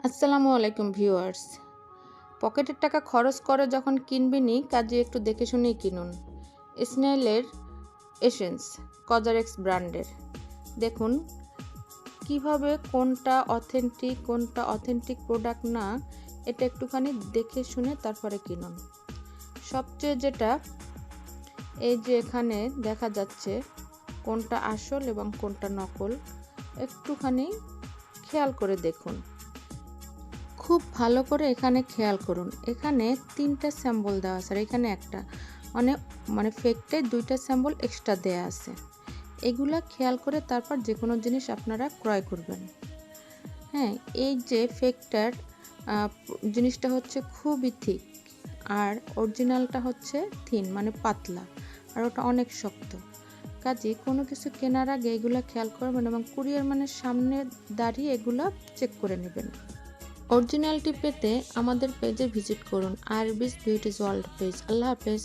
আসসালামু আলাইকুম ভিউয়ার্স। পকেটের টাকা খরচ করে যখন কিনবেনই কাজে একটু দেখে শুনেই কিনুন। স্নেইলের এসেন্স কজারেক্স ব্র্যান্ডের। দেখুন কিভাবে কোনটা অথেন্টিক প্রোডাক্ট না, এটা একটুখানি দেখে শুনে তারপরে কিনুন। সবচেয়ে যেটা এই যে এখানে দেখা যাচ্ছে কোনটা আসল এবং কোনটা নকল, একটুখানি খেয়াল করে দেখুন। খুব ভালো করে এখানে খেয়াল করুন। এখানে 3টা স্যাম্পল দেওয়া আছে আর এখানে একটা, মানে ফেকটায় 2টা স্যাম্পল এক্সট্রা দেয়া আছে। এগুলা খেয়াল করে তারপর যে কোনো জিনিস আপনারা ক্রয় করবেন। হ্যাঁ, এই যে ফেকটার জিনিসটা হচ্ছে খুবই থিক আর অরিজিনালটা হচ্ছে থিন মানে পাতলা, আর ওটা অনেক শক্ত। কাজেই কোনো কিছু কেনার আগে এগুলা খেয়াল করবেন এবং কুরিয়ার মানের সামনে দাঁড়িয়ে এগুলা চেক করে নেবেন। অরিজিনালটি পেতে আমাদের পেজে ভিজিট করুন, আরবিস বিউটিজ ওয়ার্ল্ড পেজ। আল্লাহ হাফেজ।